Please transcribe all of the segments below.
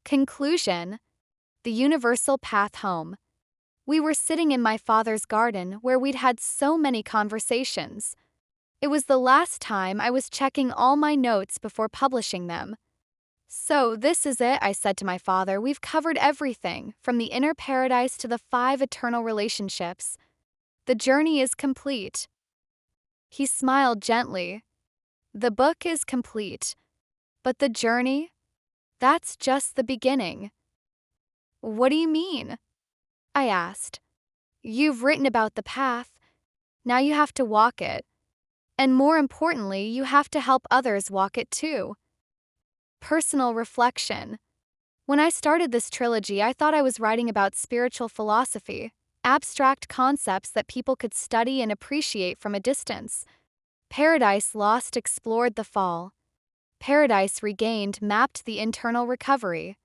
Conclusion: the universal path home. We were sitting in my father's garden where we'd had so many conversations. It was the last time I was checking all my notes before publishing them. "So, this is it," I said to my father. "We've covered everything, from the inner paradise to the 5 eternal relationships. The journey is complete." He smiled gently. "The book is complete. But the journey? That's just the beginning." "What do you mean?" I asked. "You've written about the path. Now you have to walk it. And more importantly, you have to help others walk it too." Personal reflection. When I started this trilogy, I thought I was writing about spiritual philosophy, abstract concepts that people could study and appreciate from a distance. Paradise Lost explored the fall. Paradise Regained mapped the internal recovery.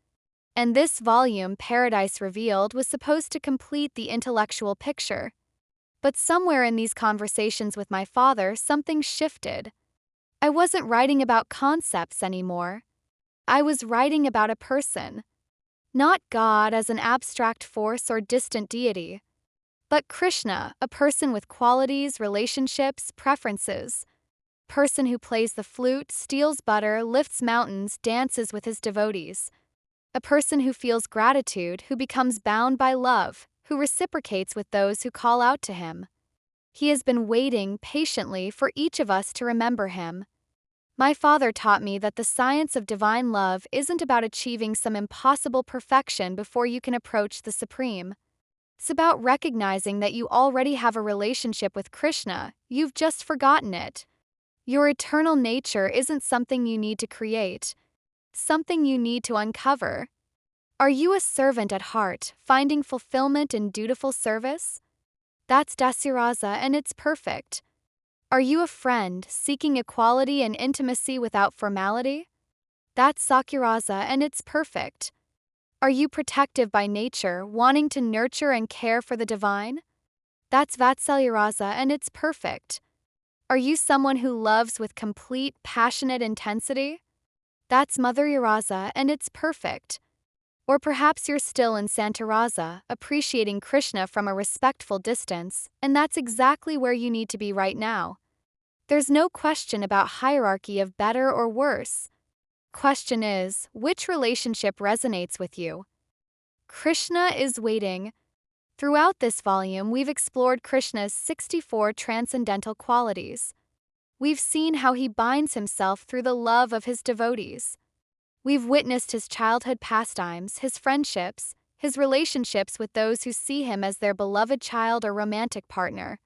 And this volume, Paradise Revealed, was supposed to complete the intellectual picture. But somewhere in these conversations with my father, something shifted. I wasn't writing about concepts anymore. I was writing about a person. Not God as an abstract force or distant deity, but Krishna, a person with qualities, relationships, preferences. Person who plays the flute, steals butter, lifts mountains, dances with his devotees. A person who feels gratitude, who becomes bound by love, who reciprocates with those who call out to him. He has been waiting patiently for each of us to remember him. My father taught me that the science of divine love isn't about achieving some impossible perfection before you can approach the Supreme. It's about recognizing that you already have a relationship with Krishna, you've just forgotten it. Your eternal nature isn't something you need to create, something you need to uncover. Are you a servant at heart, finding fulfillment in dutiful service? That's Dasirasa, and it's perfect. Are you a friend, seeking equality and intimacy without formality? That's Sakirasa, and it's perfect. Are you protective by nature, wanting to nurture and care for the divine? That's Vatsalyarasa, and it's perfect. Are you someone who loves with complete, passionate intensity? That's Madhuryarasa, and it's perfect. Or perhaps you're still in Santarasa, appreciating Krishna from a respectful distance, and that's exactly where you need to be right now. There's no question about hierarchy of better or worse. Question is, which relationship resonates with you? Krishna is waiting. Throughout this volume, we've explored Krishna's 64 transcendental qualities. We've seen how he binds himself through the love of his devotees. We've witnessed his childhood pastimes, his friendships, his relationships with those who see him as their beloved child or romantic partner.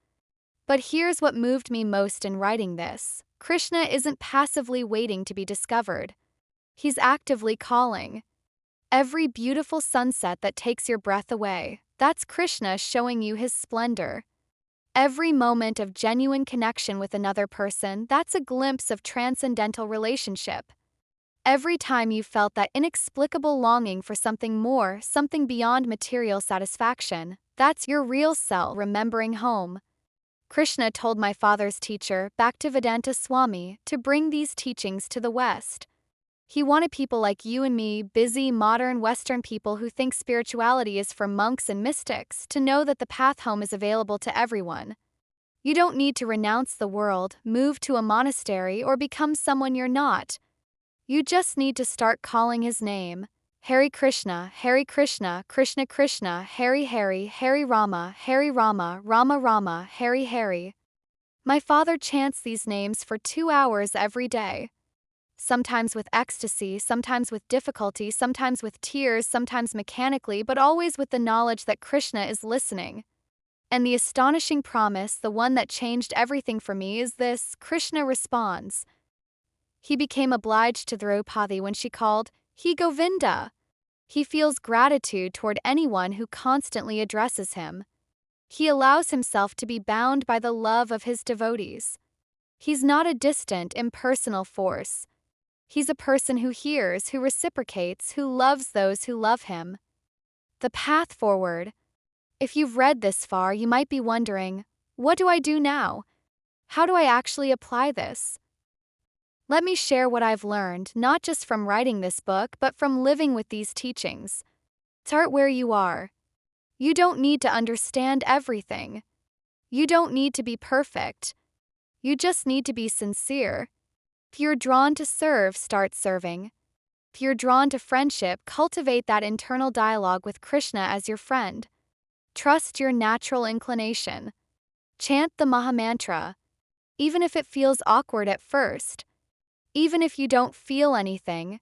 But here's what moved me most in writing this. Krishna isn't passively waiting to be discovered. He's actively calling. Every beautiful sunset that takes your breath away, that's Krishna showing you his splendor. Every moment of genuine connection with another person, that's a glimpse of transcendental relationship. Every time you felt that inexplicable longing for something more, something beyond material satisfaction, that's your real self remembering home. Krishna told my father's teacher, Bhaktivedanta Swami, to bring these teachings to the West. He wanted people like you and me, busy, modern Western people who think spirituality is for monks and mystics, to know that the path home is available to everyone. You don't need to renounce the world, move to a monastery, or become someone you're not. You just need to start calling his name. Hare Krishna, Krishna Krishna, Hare Rama, Rama Rama, Hare Hare. My father chants these names for 2 hours every day. Sometimes with ecstasy, sometimes with difficulty, sometimes with tears, sometimes mechanically, but always with the knowledge that Krishna is listening. And the astonishing promise, the one that changed everything for me, is this: Krishna responds. He became obliged to Draupadi when she called, "He Govinda." He feels gratitude toward anyone who constantly addresses him. He allows himself to be bound by the love of his devotees. He's not a distant, impersonal force. He's a person who hears, who reciprocates, who loves those who love him. The path forward. If you've read this far, you might be wondering, what do I do now? How do I actually apply this? Let me share what I've learned, not just from writing this book, but from living with these teachings. Start where you are. You don't need to understand everything. You don't need to be perfect. You just need to be sincere. If you're drawn to serve, start serving. If you're drawn to friendship, cultivate that internal dialogue with Krishna as your friend. Trust your natural inclination. Chant the Mahamantra, even if it feels awkward at first. Even if you don't feel anything.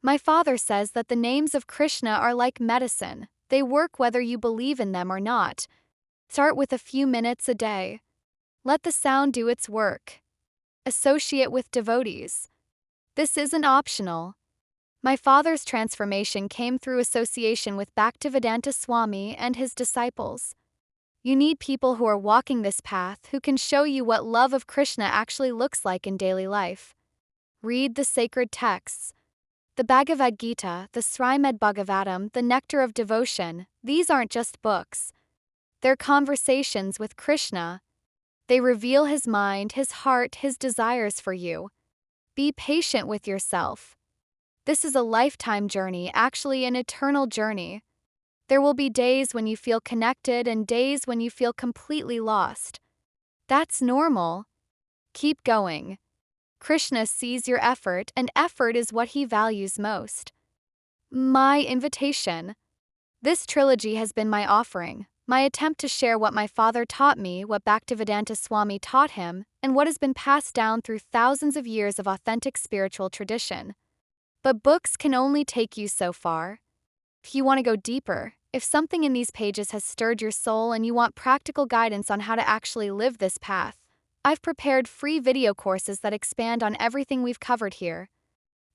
My father says that the names of Krishna are like medicine. They work whether you believe in them or not. Start with a few minutes a day. Let the sound do its work. Associate with devotees. This isn't optional. My father's transformation came through association with Bhaktivedanta Swami and his disciples. You need people who are walking this path, who can show you what love of Krishna actually looks like in daily life. Read the sacred texts. The Bhagavad Gita, the Srimad Bhagavatam, the Nectar of Devotion, these aren't just books. They're conversations with Krishna. They reveal his mind, his heart, his desires for you. Be patient with yourself. This is a lifetime journey, actually an eternal journey. There will be days when you feel connected and days when you feel completely lost. That's normal. Keep going. Krishna sees your effort, and effort is what he values most. My invitation. This trilogy has been my offering, my attempt to share what my father taught me, what Bhaktivedanta Swami taught him, and what has been passed down through thousands of years of authentic spiritual tradition. But books can only take you so far. If you want to go deeper, if something in these pages has stirred your soul and you want practical guidance on how to actually live this path, I've prepared free video courses that expand on everything we've covered here.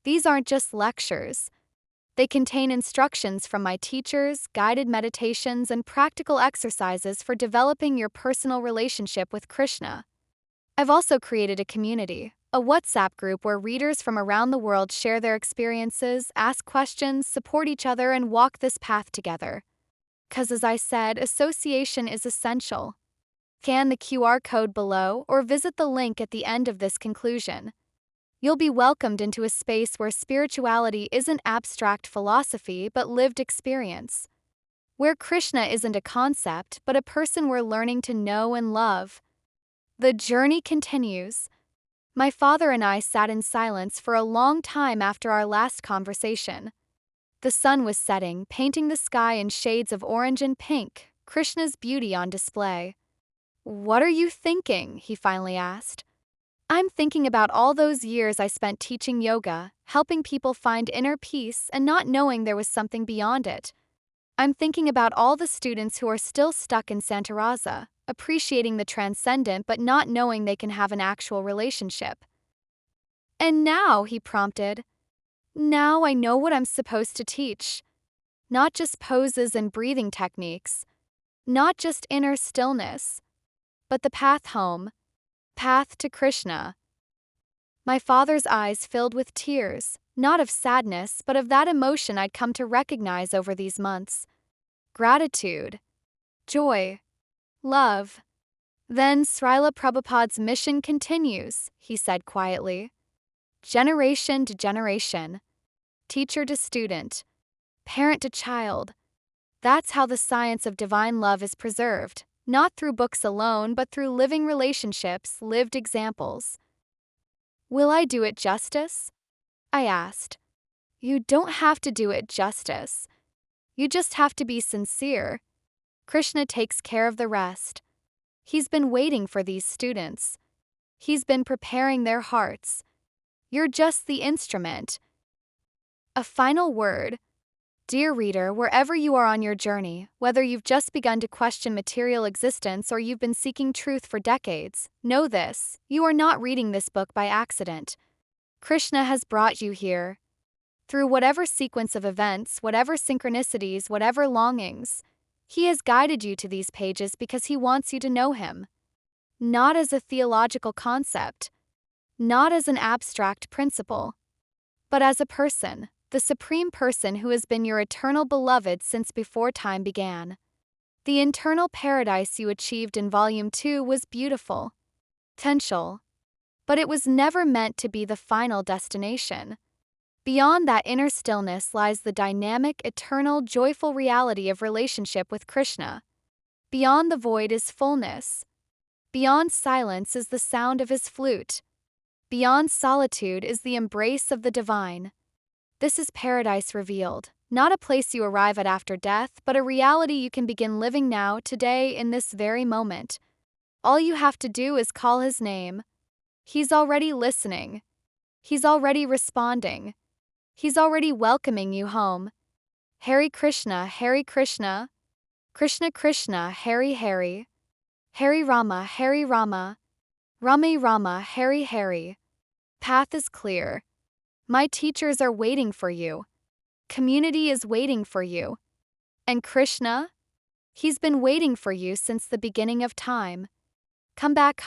These aren't just lectures. They contain instructions from my teachers, guided meditations, and practical exercises for developing your personal relationship with Krishna. I've also created a community, a WhatsApp group where readers from around the world share their experiences, ask questions, support each other, and walk this path together. 'Cause as I said, association is essential. Scan the QR code below or visit the link at the end of this conclusion. You'll be welcomed into a space where spirituality isn't abstract philosophy but lived experience. Where Krishna isn't a concept but a person we're learning to know and love. The journey continues. My father and I sat in silence for a long time after our last conversation. The sun was setting, painting the sky in shades of orange and pink, Krishna's beauty on display. "What are you thinking?" he finally asked. "I'm thinking about all those years I spent teaching yoga, helping people find inner peace and not knowing there was something beyond it. I'm thinking about all the students who are still stuck in Santarasa, appreciating the transcendent but not knowing they can have an actual relationship." "And now," he prompted, "now I know what I'm supposed to teach. Not just poses and breathing techniques. Not just inner stillness. But the path home. Path to Krishna." My father's eyes filled with tears, not of sadness but of that emotion I'd come to recognize over these months. Gratitude. Joy. Love. "Then Srila Prabhupada's mission continues," he said quietly. "Generation to generation. Teacher to student. Parent to child. That's how the science of divine love is preserved. Not through books alone, but through living relationships, lived examples." "Will I do it justice?" I asked. "You don't have to do it justice. You just have to be sincere. Krishna takes care of the rest. He's been waiting for these students. He's been preparing their hearts. You're just the instrument." A final word. Dear reader, wherever you are on your journey, whether you've just begun to question material existence or you've been seeking truth for decades, know this: you are not reading this book by accident. Krishna has brought you here. Through whatever sequence of events, whatever synchronicities, whatever longings, he has guided you to these pages because he wants you to know him. Not as a theological concept, not as an abstract principle, but as a person. The supreme person who has been your eternal beloved since before time began. The internal paradise you achieved in Volume 2 was beautiful, potential, but it was never meant to be the final destination. Beyond that inner stillness lies the dynamic, eternal, joyful reality of relationship with Krishna. Beyond the void is fullness. Beyond silence is the sound of his flute. Beyond solitude is the embrace of the divine. This is paradise revealed, not a place you arrive at after death, but a reality you can begin living now, today, in this very moment. All you have to do is call his name. He's already listening. He's already responding. He's already welcoming you home. Hare Krishna, Hare Krishna. Krishna Krishna, Hare Hare. Hare Rama, Hare Rama. Rame Rama, Hare Hare. Path is clear. My teachers are waiting for you. Community is waiting for you. And Krishna? He's been waiting for you since the beginning of time. Come back home.